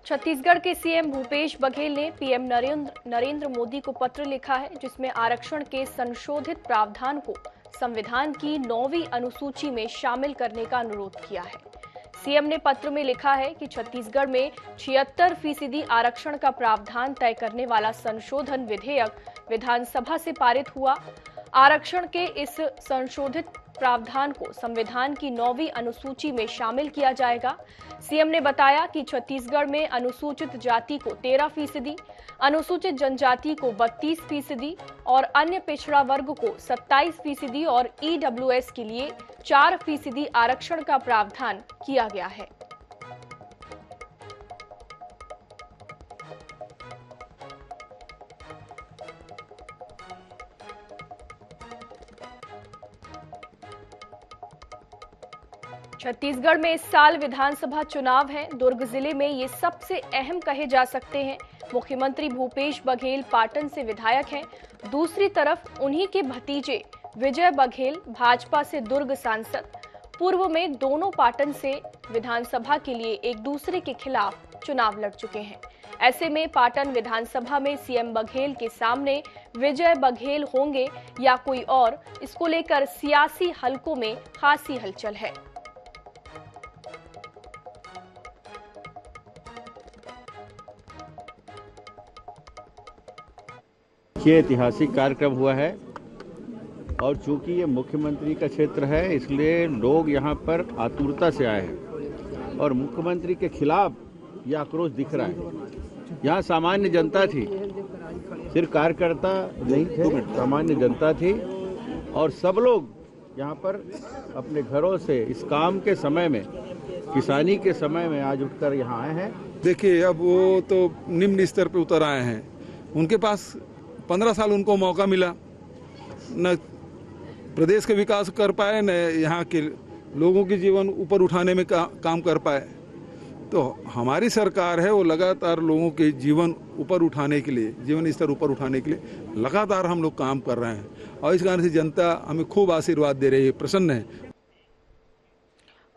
छत्तीसगढ़ के सीएम भूपेश बघेल ने पीएम नरेंद्र मोदी को पत्र लिखा है, जिसमें आरक्षण के संशोधित प्रावधान को संविधान की 9वीं अनुसूची में शामिल करने का अनुरोध किया है। सीएम ने पत्र में लिखा है कि छत्तीसगढ़ में 76% आरक्षण का प्रावधान तय करने वाला संशोधन विधेयक विधानसभा से पारित हुआ। आरक्षण के इस संशोधित प्रावधान को संविधान की 9वीं अनुसूची में शामिल किया जाएगा। सीएम ने बताया कि छत्तीसगढ़ में अनुसूचित जाति को 13%, अनुसूचित जनजाति को 32% और अन्य पिछड़ा वर्ग को 27% और ईडब्ल्यूएस के लिए 4% आरक्षण का प्रावधान किया गया है। छत्तीसगढ़ में इस साल विधानसभा चुनाव हैं। दुर्ग जिले में ये सबसे अहम कहे जा सकते हैं। मुख्यमंत्री भूपेश बघेल पाटन से विधायक हैं। दूसरी तरफ उन्हीं के भतीजे विजय बघेल भाजपा से दुर्ग सांसद। पूर्व में दोनों पाटन से विधानसभा के लिए एक दूसरे के खिलाफ चुनाव लड़ चुके हैं। ऐसे में पाटन विधानसभा में सीएम बघेल के सामने विजय बघेल होंगे या कोई और, इसको लेकर सियासी हलकों में खासी हलचल है। ये ऐतिहासिक कार्यक्रम हुआ है और चूंकि ये मुख्यमंत्री का क्षेत्र है, इसलिए लोग यहाँ पर आतुरता से आए हैं और मुख्यमंत्री के खिलाफ यह आक्रोश दिख रहा है। यहाँ सामान्य जनता थी, सिर्फ कार्यकर्ता नहीं थे, सामान्य जनता थी और सब लोग यहाँ पर अपने घरों से इस काम के समय में, किसानी के समय में आज उठकर यहाँ आए हैं। देखिए, अब वो तो निम्न स्तर पर उतर आए हैं। उनके पास 15 साल उनको मौका मिला, न प्रदेश का विकास कर पाए, न यहाँ के लोगों के जीवन ऊपर उठाने में काम कर पाए। तो हमारी सरकार है, वो लगातार लोगों के जीवन ऊपर उठाने के लिए, जीवन स्तर ऊपर उठाने के लिए लगातार हम लोग काम कर रहे हैं और इस कारण से जनता हमें खूब आशीर्वाद दे रही है, प्रसन्न है।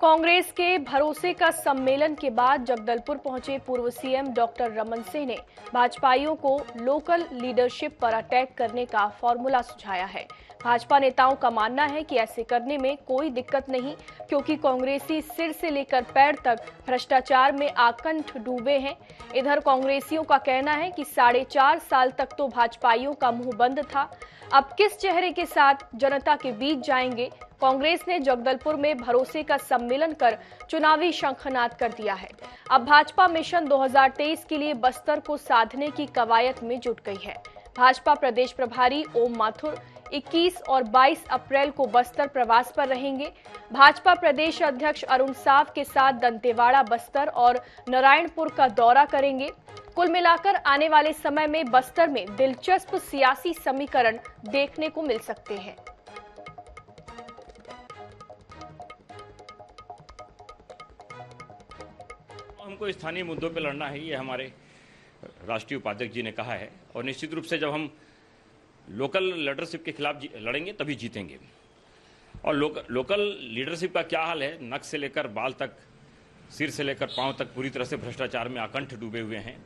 कांग्रेस के भरोसे का सम्मेलन के बाद जगदलपुर पहुंचे पूर्व सीएम डॉक्टर रमन सिंह ने भाजपाइयों को लोकल लीडरशिप पर अटैक करने का फॉर्मूला सुझाया है। भाजपा नेताओं का मानना है कि ऐसे करने में कोई दिक्कत नहीं, क्योंकि कांग्रेसी सिर से लेकर पैर तक भ्रष्टाचार में आकंठ डूबे हैं। इधर कांग्रेसियों का कहना है कि 4.5 साल तक तो भाजपाइयों का मुंह बंद था, अब किस चेहरे के साथ जनता के बीच जाएंगे। कांग्रेस ने जगदलपुर में भरोसे का सम्मेलन कर चुनावी शंखनाद कर दिया है। अब भाजपा मिशन 2023 के लिए बस्तर को साधने की कवायद में जुट गई है। भाजपा प्रदेश प्रभारी ओम माथुर 21 और 22 अप्रैल को बस्तर प्रवास पर रहेंगे। भाजपा प्रदेश अध्यक्ष अरुण साव के साथ दंतेवाड़ा, बस्तर और नारायणपुर का दौरा करेंगे। कुल मिलाकर आने वाले समय में बस्तर में दिलचस्प सियासी समीकरण देखने को मिल सकते हैं। हमको स्थानीय मुद्दों पर लड़ना है, ये हमारे राष्ट्रीय उपाध्यक्ष जी ने कहा है और निश्चित रूप से जब हम लोकल लीडरशिप के खिलाफ लड़ेंगे तभी जीतेंगे। और लोकल लीडरशिप का क्या हाल है, नक से लेकर बाल तक, सिर से लेकर पांव तक पूरी तरह से भ्रष्टाचार में आकंठ डूबे हुए हैं।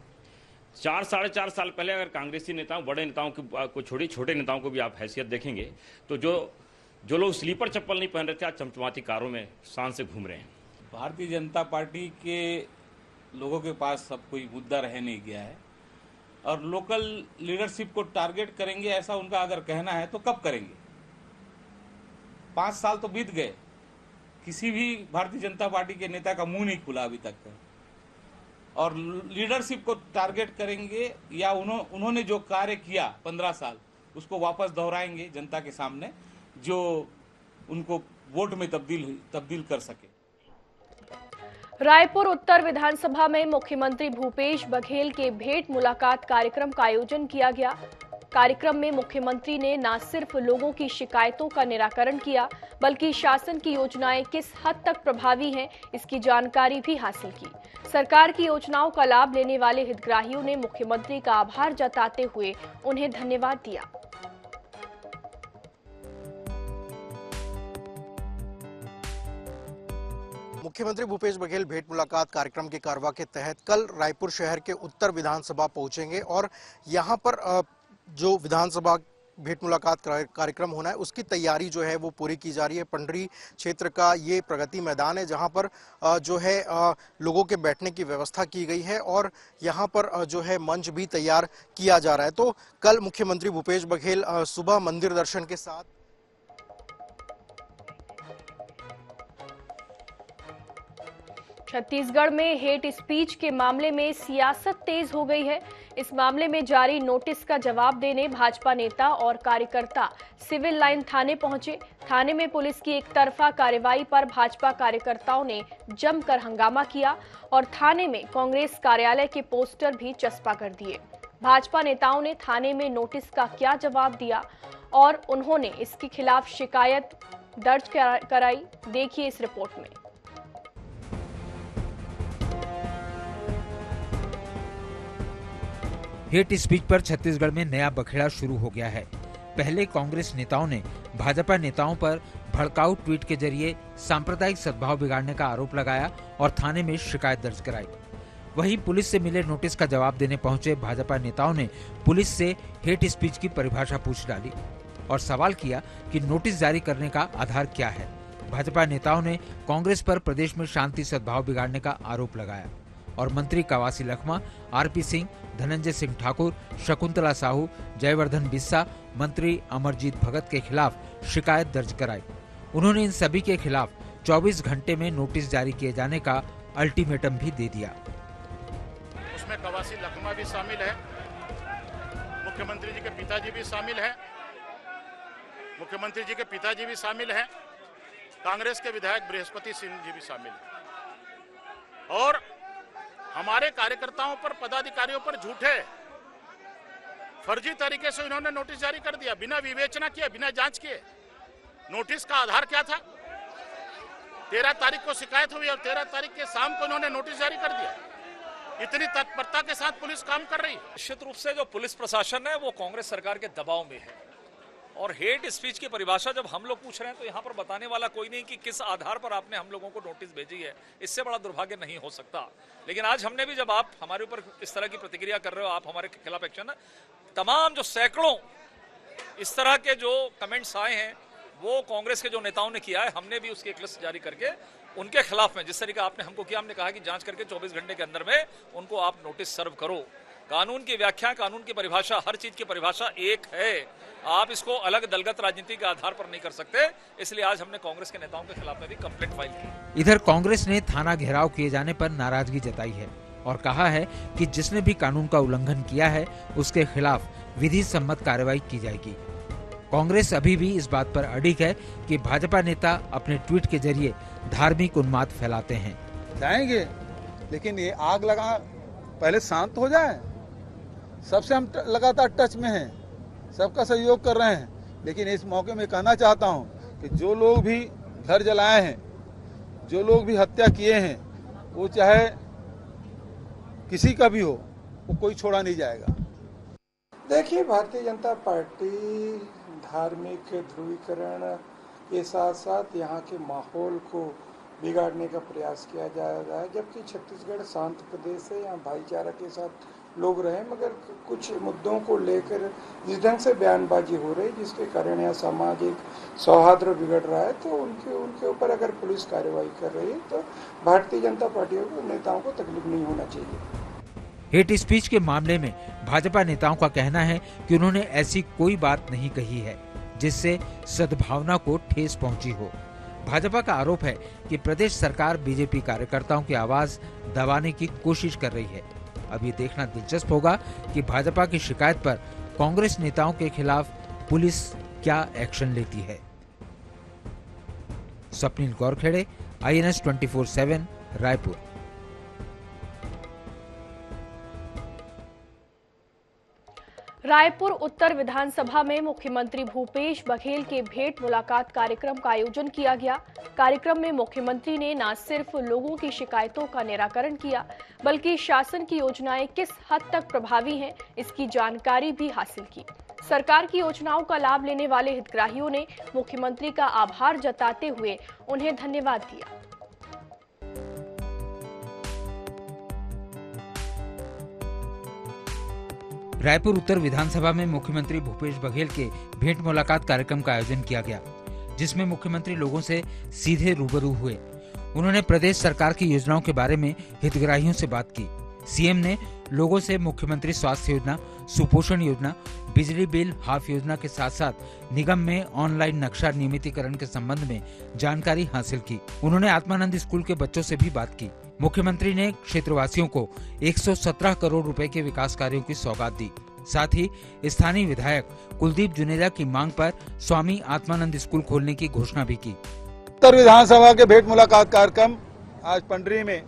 4-4.5 साल पहले अगर कांग्रेसी नेताओं, बड़े नेताओं को छोड़िए, छोटे नेताओं को भी आप हैसियत देखेंगे तो जो लोग स्लीपर चप्पल नहीं पहन रहे थे, आज चमचमाती कारों में शान से घूम रहे हैं। भारतीय जनता पार्टी के लोगों के पास अब कोई मुद्दा रह नहीं गया है और लोकल लीडरशिप को टारगेट करेंगे, ऐसा उनका अगर कहना है तो कब करेंगे? 5 साल तो बीत गए, किसी भी भारतीय जनता पार्टी के नेता का मुंह नहीं खुला अभी तक। और लीडरशिप को टारगेट करेंगे या उन्होंने जो कार्य किया 15 साल उसको वापस दोहराएंगे जनता के सामने, जो उनको वोट में तब्दील कर सके। रायपुर उत्तर विधानसभा में मुख्यमंत्री भूपेश बघेल के भेंट मुलाकात कार्यक्रम का आयोजन किया गया। कार्यक्रम में मुख्यमंत्री ने न सिर्फ लोगों की शिकायतों का निराकरण किया, बल्कि शासन की योजनाएं किस हद तक प्रभावी हैं, इसकी जानकारी भी हासिल की। सरकार की योजनाओं का लाभ लेने वाले हितग्राहियों ने मुख्यमंत्री का आभार जताते हुए उन्हें धन्यवाद दिया। मुख्यमंत्री भूपेश बघेल भेंट मुलाकात कार्यक्रम के कारवा के तहत कल रायपुर शहर के उत्तर विधानसभा पहुंचेंगे और यहां पर जो विधानसभा भेंट मुलाकात कार्यक्रम होना है उसकी तैयारी जो है वो पूरी की जा रही है। पंडरी क्षेत्र का ये प्रगति मैदान है जहां पर जो है लोगों के बैठने की व्यवस्था की गई है और यहां पर जो है मंच भी तैयार किया जा रहा है। तो कल मुख्यमंत्री भूपेश बघेल सुबह मंदिर दर्शन के साथ छत्तीसगढ़ में हेट स्पीच के मामले में सियासत तेज हो गई है। इस मामले में जारी नोटिस का जवाब देने भाजपा नेता और कार्यकर्ता सिविल लाइन थाने पहुंचे। थाने में पुलिस की एक तरफा कार्रवाई पर भाजपा कार्यकर्ताओं ने जमकर हंगामा किया और थाने में कांग्रेस कार्यालय के पोस्टर भी चस्पा कर दिए। भाजपा नेताओं ने थाने में नोटिस का क्या जवाब दिया और उन्होंने इसके खिलाफ शिकायत दर्ज कराई, देखिए इस रिपोर्ट में। हेट स्पीच पर छत्तीसगढ़ में नया बखेड़ा शुरू हो गया है। पहले कांग्रेस नेताओं ने भाजपा नेताओं पर भड़काऊ ट्वीट के जरिए सांप्रदायिक सद्भाव बिगाड़ने का आरोप लगाया और थाने में शिकायत दर्ज कराई। वहीं पुलिस से मिले नोटिस का जवाब देने पहुंचे भाजपा नेताओं ने पुलिस से हेट स्पीच की परिभाषा पूछ डाली और सवाल किया कि नोटिस जारी करने का आधार क्या है। भाजपा नेताओं ने कांग्रेस पर प्रदेश में शांति सद्भाव बिगाड़ने का आरोप लगाया और मंत्री कवासी लखमा, आरपी सिंह, धनंजय सिंह ठाकुर, शकुंतला साहू, जयवर्धन बिस्सा, मंत्री अमरजीत भगत के खिलाफ शिकायत दर्ज कराई। उन्होंने इन सभी के खिलाफ 24 घंटे में नोटिस जारी किए जाने का अल्टीमेटम भी दे दिया। उसमें कवासी लखमा भी शामिल है, मुख्यमंत्री जी के पिताजी भी शामिल है, मुख्यमंत्री जी के पिताजी भी शामिल हैं, कांग्रेस के विधायक बृहस्पति सिंह जी भी शामिल हैं और हमारे कार्यकर्ताओं पर, पदाधिकारियों पर झूठे फर्जी तरीके से इन्होंने नोटिस जारी कर दिया, बिना विवेचना किए, बिना जांच किए। नोटिस का आधार क्या था? 13 तारीख को शिकायत हुई और 13 तारीख के शाम को इन्होंने नोटिस जारी कर दिया। इतनी तत्परता के साथ पुलिस काम कर रही है। निश्चित रूप से जो पुलिस प्रशासन है वो कांग्रेस सरकार के दबाव में है और हेट स्पीच की परिभाषा जब हम लोग पूछ रहे हैं तो यहाँ पर बताने वाला कोई नहीं कि किस आधार पर आपने हम लोगों को नोटिस भेजी है। इससे बड़ा दुर्भाग्य नहीं हो सकता। लेकिन आज हमने भी, जब आप हमारे ऊपर इस तरह की प्रतिक्रिया कर रहे हो, आप हमारे खिलाफ एक्शन, तमाम जो सैकड़ों इस तरह के जो कमेंट्स आए हैं वो कांग्रेस के जो नेताओं ने किया है, हमने भी उसकी एक लिस्ट जारी करके उनके खिलाफ में, जिस तरीके आपने हमको किया, हमने कहा कि जांच करके 24 घंटे के अंदर में उनको आप नोटिस सर्व करो। कानून की व्याख्या, कानून की परिभाषा, हर चीज की परिभाषा एक है। आप इसको अलग दलगत राजनीति के आधार पर नहीं कर सकते। इसलिए आज हमने कांग्रेस के नेताओं के खिलाफ में भी कंप्लेंट फाइल की। इधर कांग्रेस ने थाना घेराव किए जाने पर नाराजगी जताई है और कहा है कि जिसने भी कानून का उल्लंघन किया है उसके खिलाफ विधि सम्मत कार्रवाई की जाएगी। कांग्रेस अभी भी इस बात पर अडिग है कि भाजपा नेता अपने ट्वीट के जरिए धार्मिक उन्माद फैलाते हैं। जाएंगे, लेकिन ये आग लगा पहले शांत हो जाए। सबसे हम लगातार टच में हैं, सबका सहयोग कर रहे हैं, लेकिन इस मौके में कहना चाहता हूं कि जो लोग भी घर जलाए हैं, जो लोग भी हत्या किए हैं, वो चाहे किसी का भी हो, वो कोई छोड़ा नहीं जाएगा। देखिए, भारतीय जनता पार्टी धार्मिक ध्रुवीकरण के साथ साथ यहाँ के माहौल को बिगाड़ने का प्रयास किया जा रहा है, जबकि छत्तीसगढ़ शांत प्रदेश है, यहाँ भाईचारा के साथ लोग रहे, मगर कुछ मुद्दों को लेकर जिस ढंग से बयानबाजी हो रही, जिसके कारण यहाँ सामाजिक सौहार्द बिगड़ रहा है, तो उनके ऊपर अगर पुलिस कार्रवाई कर रही है तो भारतीय जनता पार्टी के नेताओं को तकलीफ नहीं होना चाहिए। हेट स्पीच के मामले में भाजपा नेताओं का कहना है कि उन्होंने ऐसी कोई बात नहीं कही है जिससे सद्भावना को ठेस पहुंची हो। भाजपा का आरोप है कि प्रदेश सरकार बीजेपी कार्यकर्ताओं की आवाज दबाने की कोशिश कर रही है। अब ये देखना दिलचस्प होगा कि भाजपा की शिकायत पर कांग्रेस नेताओं के खिलाफ पुलिस क्या एक्शन लेती है। स्वप्निल गौरखेड़े, INS 24/7, रायपुर। रायपुर उत्तर विधानसभा में मुख्यमंत्री भूपेश बघेल के भेंट मुलाकात कार्यक्रम का आयोजन किया गया। कार्यक्रम में मुख्यमंत्री ने न सिर्फ लोगों की शिकायतों का निराकरण किया, बल्कि शासन की योजनाएं किस हद तक प्रभावी हैं, इसकी जानकारी भी हासिल की। सरकार की योजनाओं का लाभ लेने वाले हितग्राहियों ने मुख्यमंत्री का आभार जताते हुए उन्हें धन्यवाद दिया। रायपुर उत्तर विधानसभा में मुख्यमंत्री भूपेश बघेल के भेंट मुलाकात कार्यक्रम का आयोजन किया गया, जिसमें मुख्यमंत्री लोगों से सीधे रूबरू हुए। उन्होंने प्रदेश सरकार की योजनाओं के बारे में हितग्राहियों से बात की। सीएम ने लोगों से मुख्यमंत्री स्वास्थ्य योजना, सुपोषण योजना, बिजली बिल हाफ योजना के साथ साथ निगम में ऑनलाइन नक्शा नियमितीकरण के संबंध में जानकारी हासिल की। उन्होंने आत्मानंद स्कूल के बच्चों से भी बात की। मुख्यमंत्री ने क्षेत्रवासियों को 117 करोड़ रुपए के विकास कार्यों की सौगात दी। साथ ही स्थानीय विधायक कुलदीप जुनेजा की मांग पर स्वामी आत्मानंद स्कूल खोलने की घोषणा भी की। उत्तर विधानसभा के भेंट मुलाकात कार्यक्रम आज पंडरी में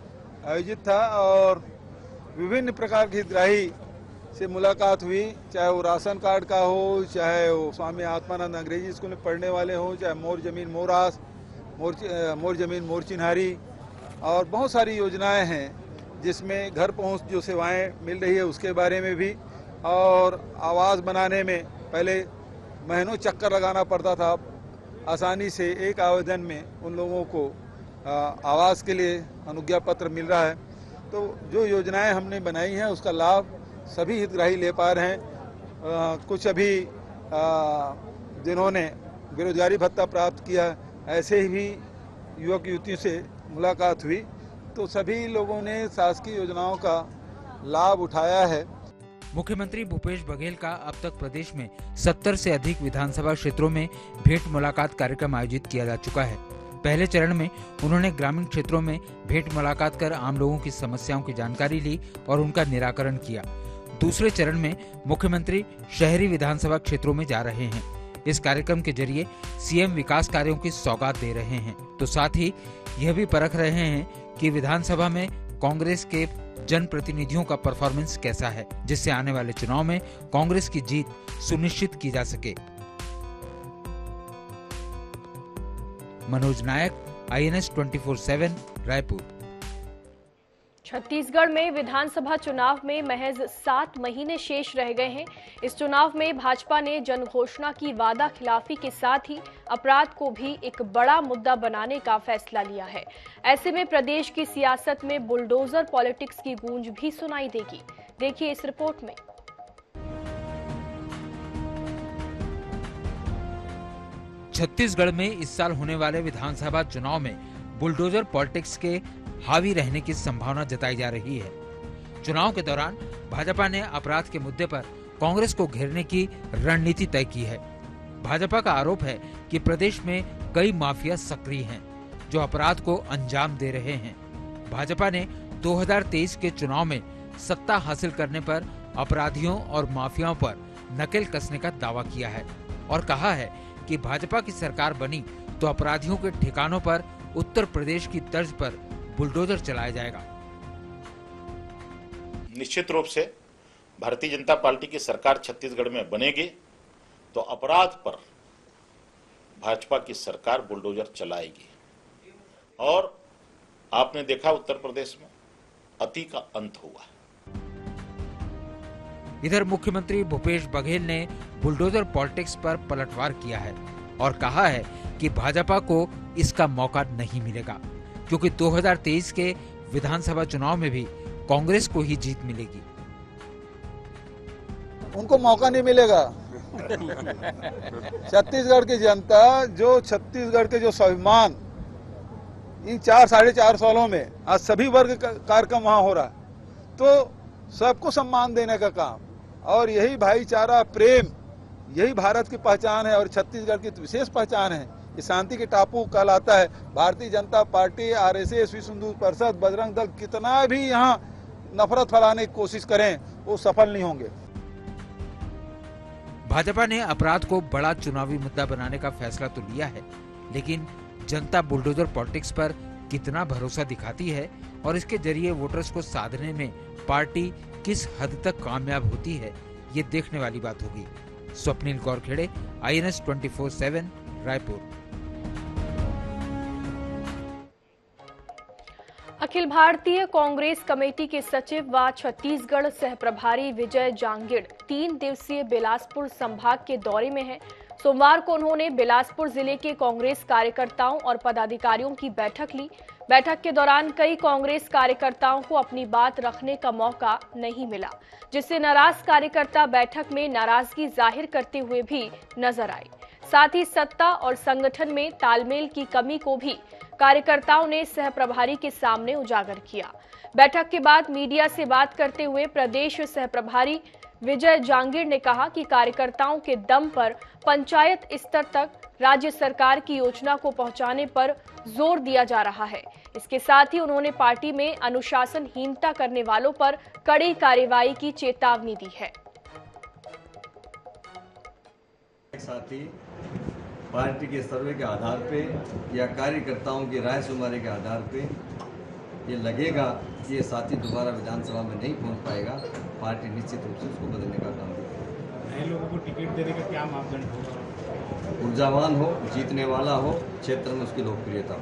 आयोजित था और विभिन्न प्रकार के हितग्राही से मुलाकात हुई, चाहे वो राशन कार्ड का हो, चाहे वो स्वामी आत्मानंद अंग्रेजी स्कूल में पढ़ने वाले हो, चाहे मोर जमीन मोर आस, मोर जमीन मोर चिन्हारी और बहुत सारी योजनाएं हैं जिसमें घर पहुंच जो सेवाएं मिल रही है उसके बारे में भी, और आवास बनाने में पहले महीनों चक्कर लगाना पड़ता था, आसानी से एक आवेदन में उन लोगों को आवास के लिए अनुज्ञा पत्र मिल रहा है। तो जो योजनाएं हमने बनाई हैं उसका लाभ सभी हितग्राही ले पा रहे हैं। कुछ अभी जिन्होंने बेरोजगारी भत्ता प्राप्त किया, ऐसे ही युवक युवतियों से मुलाकात हुई, तो सभी लोगों ने शासकीय योजनाओं का लाभ उठाया है। मुख्यमंत्री भूपेश बघेल का अब तक प्रदेश में 70 से अधिक विधानसभा क्षेत्रों में भेंट मुलाकात कार्यक्रम आयोजित किया जा चुका है। पहले चरण में उन्होंने ग्रामीण क्षेत्रों में भेंट मुलाकात कर आम लोगों की समस्याओं की जानकारी ली और उनका निराकरण किया। दूसरे चरण में मुख्यमंत्री शहरी विधानसभा क्षेत्रों में जा रहे हैं। इस कार्यक्रम के जरिए सीएम विकास कार्यों की सौगात दे रहे हैं, तो साथ ही यह भी परख रहे हैं कि विधानसभा में कांग्रेस के जनप्रतिनिधियों का परफॉर्मेंस कैसा है, जिससे आने वाले चुनाव में कांग्रेस की जीत सुनिश्चित की जा सके। मनोज नायक, INS 24/7, रायपुर। छत्तीसगढ़ में विधानसभा चुनाव में महज 7 महीने शेष रह गए हैं। इस चुनाव में भाजपा ने जन घोषणा की वादा खिलाफी के साथ ही अपराध को भी एक बड़ा मुद्दा बनाने का फैसला लिया है। ऐसे में प्रदेश की सियासत में बुलडोजर पॉलिटिक्स की गूंज भी सुनाई देगी। देखिए इस रिपोर्ट में। छत्तीसगढ़ में इस साल होने वाले विधानसभा चुनाव में बुलडोजर पॉलिटिक्स के हावी रहने की संभावना जताई जा रही है। चुनाव के दौरान भाजपा ने अपराध के मुद्दे पर कांग्रेस को घेरने की रणनीति तय की है। भाजपा का आरोप है कि प्रदेश में कई माफिया सक्रिय हैं, जो अपराध को अंजाम दे रहे हैं। भाजपा ने 2023 के चुनाव में सत्ता हासिल करने पर अपराधियों और माफियाओं पर नकेल कसने का दावा किया है और कहा है कि भाजपा की सरकार बनी तो अपराधियों के ठिकानों पर उत्तर प्रदेश की तर्ज पर बुलडोजर चलाया जाएगा। निश्चित रूप से भारतीय जनता पार्टी की सरकार छत्तीसगढ़ में बनेगी तो अपराध पर भाजपा की सरकार बुलडोजर चलाएगी। और आपने देखा उत्तर प्रदेश में अति का अंत हुआ। इधर मुख्यमंत्री भूपेश बघेल ने बुलडोजर पॉलिटिक्स पर पलटवार किया है और कहा है कि भाजपा को इसका मौका नहीं मिलेगा, क्योंकि 2023 के विधानसभा चुनाव में भी कांग्रेस को ही जीत मिलेगी। उनको मौका नहीं मिलेगा। छत्तीसगढ़ की जनता जो छत्तीसगढ़ के जो स्वाभिमान इन 4-4.5 सालों में आज सभी वर्ग का कार्यक्रम वहां हो रहा है, तो सबको सम्मान देने का काम और यही भाईचारा प्रेम यही भारत की पहचान है और छत्तीसगढ़ की विशेष पहचान है। ये शांति के टापू कहलाता है। भारतीय जनता पार्टी, RSS, विश्व हिंदू परिषद, बजरंग दल कितना भी यहाँ नफरत फैलाने की कोशिश करें वो सफल नहीं होंगे। भाजपा ने अपराध को बड़ा चुनावी मुद्दा बनाने का फैसला तो लिया है, लेकिन जनता बुलडोजर पॉलिटिक्स पर कितना भरोसा दिखाती है और इसके जरिए वोटर्स को साधने में पार्टी किस हद तक कामयाब होती है, ये देखने वाली बात होगी। स्वप्निल गौरखेड़े, INS 24/7, रायपुर। अखिल भारतीय कांग्रेस कमेटी के सचिव व छत्तीसगढ़ सह प्रभारी विजय जांगिड़ 3 दिवसीय बिलासपुर संभाग के दौरे में हैं। सोमवार को उन्होंने बिलासपुर जिले के कांग्रेस कार्यकर्ताओं और पदाधिकारियों की बैठक ली। बैठक के दौरान कई कांग्रेस कार्यकर्ताओं को अपनी बात रखने का मौका नहीं मिला, जिससे नाराज कार्यकर्ता बैठक में नाराजगी जाहिर करते हुए भी नजर आए। साथ ही सत्ता और संगठन में तालमेल की कमी को भी कार्यकर्ताओं ने सह प्रभारी के सामने उजागर किया। बैठक के बाद मीडिया से बात करते हुए प्रदेश सह प्रभारी विजय जांगीर ने कहा कि कार्यकर्ताओं के दम पर पंचायत स्तर तक राज्य सरकार की योजना को पहुंचाने पर जोर दिया जा रहा है। इसके साथ ही उन्होंने पार्टी में अनुशासनहीनता करने वालों पर कड़ी कार्रवाई की चेतावनी दी है। साथ ही पार्टी के सर्वे के आधार पे या कार्यकर्ताओं की राय शुमारी के आधार पे ये लगेगा कि ये साथी दोबारा विधानसभा में नहीं पहुंच पाएगा, पार्टी निश्चित रूप से उसको बदलने का काम करेगी। नए लोगों को टिकट देने का क्या मापदंड होगा? ऊर्जावान हो, जीतने वाला हो, क्षेत्र में उसकी लोकप्रियता हो।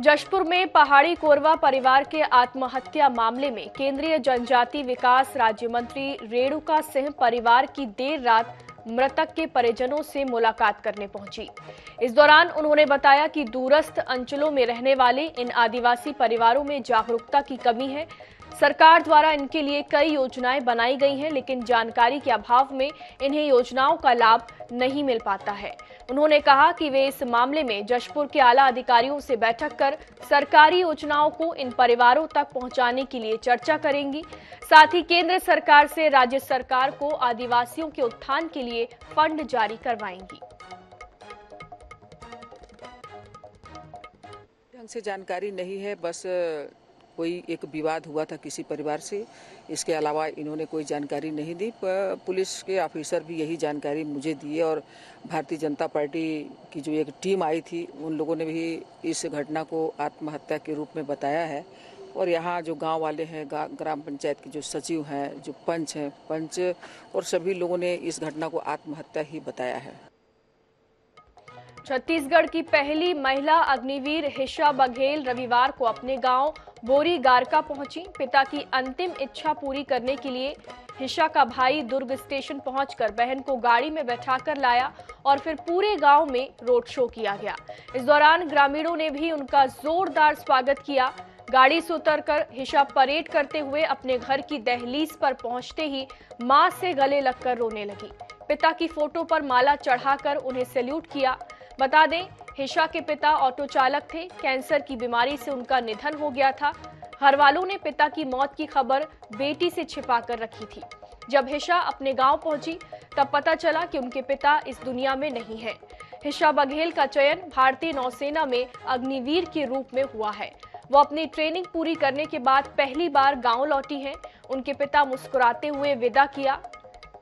जशपुर में पहाड़ी कोरवा परिवार के आत्महत्या मामले में केंद्रीय जनजाति विकास राज्य मंत्री रेणुका सिंह परिवार की देर रात मृतक के परिजनों से मुलाकात करने पहुंची। इस दौरान उन्होंने बताया कि दूरस्थ अंचलों में रहने वाले इन आदिवासी परिवारों में जागरूकता की कमी है। सरकार द्वारा इनके लिए कई योजनाएं बनाई गई हैं, लेकिन जानकारी के अभाव में इन्हें योजनाओं का लाभ नहीं मिल पाता है। उन्होंने कहा कि वे इस मामले में जशपुर के आला अधिकारियों से बैठक कर सरकारी योजनाओं को इन परिवारों तक पहुंचाने के लिए चर्चा करेंगी। साथ ही केंद्र सरकार से राज्य सरकार को आदिवासियों के उत्थान के लिए फंड जारी करवाएंगी। ढंग से जानकारी नहीं है, बस कोई एक विवाद हुआ था किसी परिवार से, इसके अलावा इन्होंने कोई जानकारी नहीं दी। पुलिस के ऑफिसर भी यही जानकारी मुझे दी है और भारतीय जनता पार्टी की जो एक टीम आई थी उन लोगों ने भी इस घटना को आत्महत्या के रूप में बताया है। और यहाँ जो गांव वाले हैं, ग्राम पंचायत के जो सचिव हैं, जो पंच और सभी लोगों ने इस घटना को आत्महत्या ही बताया है। छत्तीसगढ़ की पहली महिला अग्निवीर हिशा बघेल रविवार को अपने गांव बोरी गारका पहुंची। पिता की अंतिम इच्छा पूरी करने के लिए हिशा का भाई दुर्ग स्टेशन पहुंचकर बहन को गाड़ी में बैठाकर लाया और फिर पूरे गांव में रोड शो किया गया। इस दौरान ग्रामीणों ने भी उनका जोरदार स्वागत किया। गाड़ी से उतरकर हिशा परेड करते हुए अपने घर की दहलीज पर पहुंचते ही मां से गले लगकर रोने लगी। पिता की फोटो पर माला चढ़ाकर उन्हें सैल्यूट किया। बता दें, हिशा के पिता ऑटो चालक थे। कैंसर की बीमारी से उनका निधन हो गया था। घरवालों ने पिता की मौत की खबर बेटी से छिपाकर रखी थी। जब हिशा अपने गांव पहुंची तब पता चला कि उनके पिता इस दुनिया में नहीं है। हिशा बघेल का चयन भारतीय नौसेना में अग्निवीर के रूप में हुआ है। वो अपनी ट्रेनिंग पूरी करने के बाद पहली बार गांव लौटी हैं। उनके पिता मुस्कुराते हुए विदा किया,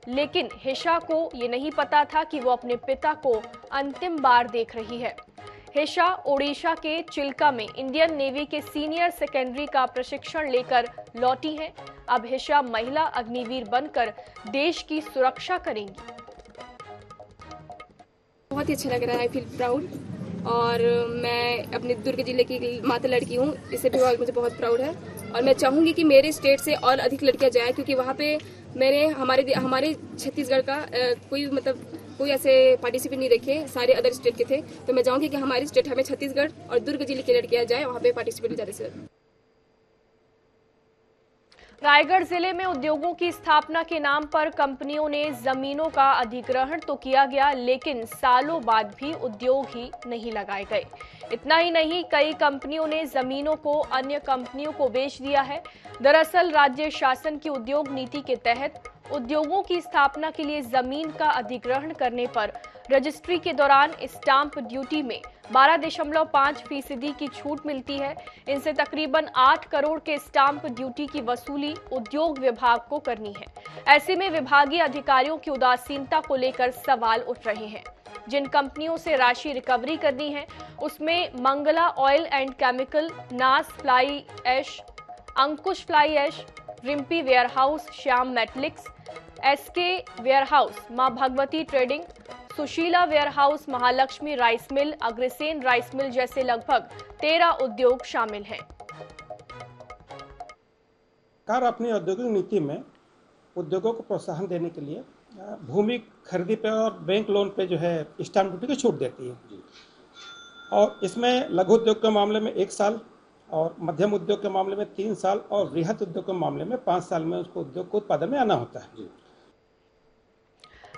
लेकिन हिशा को ये नहीं पता था कि वो अपने पिता को अंतिम बार देख रही है। हिशा ओडिशा के चिल्का में इंडियन नेवी के सीनियर सेकेंडरी का प्रशिक्षण लेकर लौटी हैं। अब हिशा महिला अग्निवीर बनकर देश की सुरक्षा करेंगी। बहुत ही अच्छा लग रहा है, आई फील प्राउड। और मैं अपने दुर्ग जिले की माता लड़की हूँ, इससे भी मुझे बहुत प्राउड है। और मैं चाहूँगी कि मेरे स्टेट से और अधिक लड़कियाँ जाएं, क्योंकि वहाँ पे हमारे छत्तीसगढ़ का कोई ऐसे पार्टिसिपेट नहीं रखे, सारे अदर स्टेट के थे। तो मैं चाहूँगी कि हमारी स्टेट हमें छत्तीसगढ़ और दुर्ग जिले की लड़कियाँ जाएं, वहाँ पे पार्टिसिपेट ज़्यादा से ज़्यादा। रायगढ़ जिले में उद्योगों की स्थापना के नाम पर कंपनियों ने जमीनों का अधिग्रहण तो किया गया, लेकिन सालों बाद भी उद्योग ही नहीं लगाए गए। इतना ही नहीं, कई कंपनियों ने जमीनों को अन्य कंपनियों को बेच दिया है। दरअसल राज्य शासन की उद्योग नीति के तहत उद्योगों की स्थापना के लिए जमीन का अधिग्रहण करने पर रजिस्ट्री के दौरान स्टाम्प ड्यूटी में 12.5% की छूट मिलती है। इनसे तकरीबन 8 करोड़ के स्टाम्प ड्यूटी की वसूली उद्योग विभाग को करनी है। ऐसे में विभागीय अधिकारियों की उदासीनता को लेकर सवाल उठ रहे हैं। जिन कंपनियों से राशि रिकवरी करनी है उसमें मंगला ऑयल एंड केमिकल, नास fly ash, Ankush fly ash, Rimpi warehouse, Shyam metallics, SK warehouse, Maa Bhagwati trading, Sushila warehouse, Mahalaxmi rice mill, Agrasen rice mill जैसे लगभग 13 उद्योग शामिल हैं। सरकार अपनी औद्योगिक नीति में उद्योगों को प्रोत्साहन देने के लिए भूमि खरीदी पे और बैंक लोन पे जो है स्टाम्प ड्यूटी की छूट देती है। और इसमें लघु उद्योग के मामले में 1 साल और मध्यम उद्योग के मामले में 3 साल और बृहत उद्योग के मामले में 5 साल में उसको उद्योग को उत्पादन में आना होता है।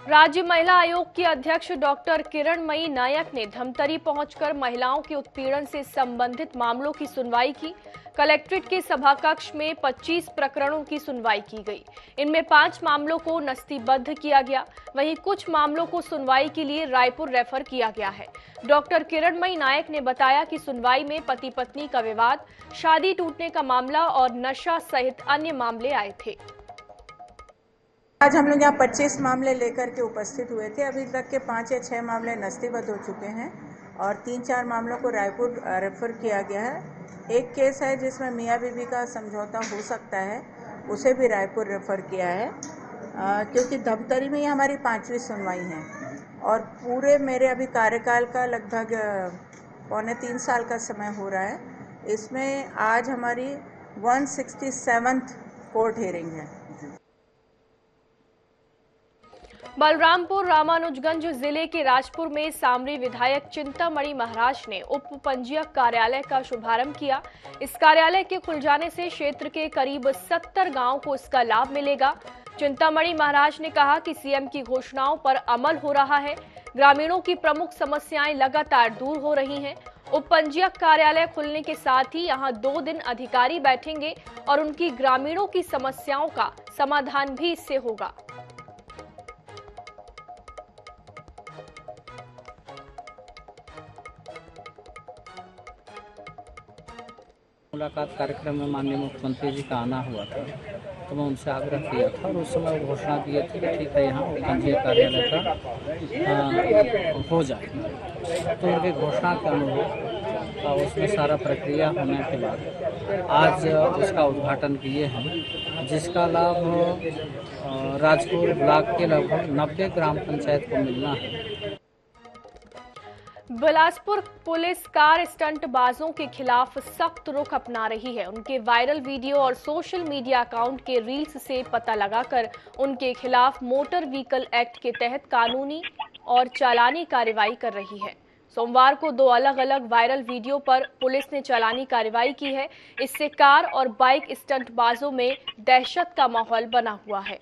राज्य महिला आयोग की अध्यक्ष डॉक्टर किरणमयी नायक ने धमतरी पहुंचकर महिलाओं के उत्पीड़न से संबंधित मामलों की सुनवाई की। कलेक्ट्रेट के सभाकक्ष में 25 प्रकरणों की सुनवाई की गई। इनमें 5 मामलों को नस्तीबद्ध किया गया, वहीं कुछ मामलों को सुनवाई के लिए रायपुर रेफर किया गया है। डॉक्टर किरणमयी नायक ने बताया कि सुनवाई में पति पत्नी का विवाद, शादी टूटने का मामला और नशा सहित अन्य मामले आए थे। आज हम लोग यहाँ 25 मामले लेकर के उपस्थित हुए थे। अभी तक के 5 या 6 मामले नस्तीबद्ध हो चुके हैं और 3-4 मामलों को रायपुर रेफर किया गया है। एक केस है जिसमें मियाँ बीबी का समझौता हो सकता है, उसे भी रायपुर रेफर किया है क्योंकि धमतरी में ही हमारी 5वीं सुनवाई है और पूरे मेरे अभी कार्यकाल का लगभग 2.25 साल का समय हो रहा है। इसमें आज हमारी 167th कोर्ट हियरिंग है। बलरामपुर रामानुजगंज जिले के राजपुर में सामरी विधायक चिंतामणि महाराज ने उप पंजीयक कार्यालय का शुभारंभ किया। इस कार्यालय के खुल जाने से क्षेत्र के करीब 70 गांवों को इसका लाभ मिलेगा। चिंतामणि महाराज ने कहा कि सीएम की घोषणाओं पर अमल हो रहा है। ग्रामीणों की प्रमुख समस्याएं लगातार दूर हो रही हैं। उप पंजीयक कार्यालय खुलने के साथ ही यहां 2 दिन अधिकारी बैठेंगे और उनकी ग्रामीणों की समस्याओं का समाधान भी इससे होगा। मुलाकात कार्यक्रम में माननीय मुख्यमंत्री जी का आना हुआ था, तो मैं उनसे आग्रह किया था और उस समय वो घोषणा दिए थे कि ठीक है यहाँ पंजीयक कार्यालय का हो जाए। तो उनकी घोषणा के अनुरूप उसमें सारा प्रक्रिया होने के बाद आज उसका उद्घाटन किए हैं, जिसका लाभ राजपुर ब्लॉक के लगभग 90 ग्राम पंचायत को मिलना है। बिलासपुर पुलिस कार स्टंटबाजों के खिलाफ सख्त रुख अपना रही है। उनके वायरल वीडियो और सोशल मीडिया अकाउंट के रील्स से पता लगाकर उनके खिलाफ मोटर व्हीकल एक्ट के तहत कानूनी और चालानी कार्रवाई कर रही है। सोमवार को 2 अलग अलग वायरल वीडियो पर पुलिस ने चालानी कार्रवाई की है। इससे कार और बाइक स्टंटबाजों में दहशत का माहौल बना हुआ है।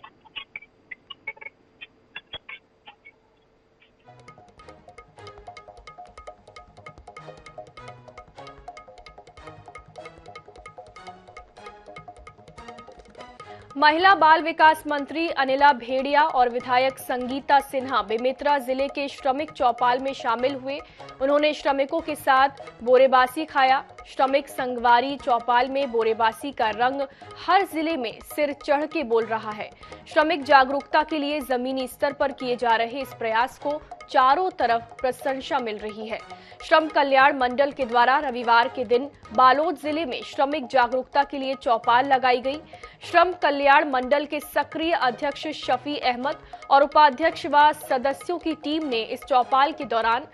महिला बाल विकास मंत्री अनिला भेड़िया और विधायक संगीता सिन्हा बेमेतरा जिले के श्रमिक चौपाल में शामिल हुए। उन्होंने श्रमिकों के साथ बोरेबासी खाया। श्रमिक संगवारी चौपाल में बोरेबासी का रंग हर जिले में सिर चढ़ के बोल रहा है। श्रमिक जागरूकता के लिए जमीनी स्तर पर किए जा रहे इस प्रयास को चारों तरफ प्रशंसा मिल रही है। श्रम कल्याण मंडल के द्वारा रविवार के दिन बालोद जिले में श्रमिक जागरूकता के लिए चौपाल लगाई गई। श्रम कल्याण मंडल के सक्रिय अध्यक्ष शफी अहमद और उपाध्यक्ष व सदस्यों की टीम ने इस चौपाल के दौरान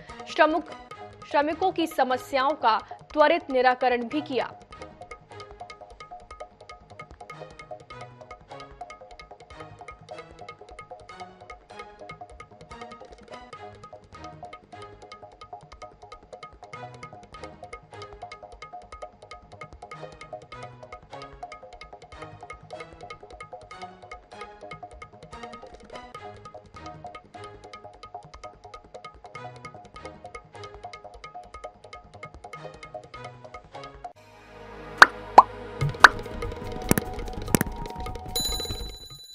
श्रमिकों की समस्याओं का त्वरित निराकरण भी किया।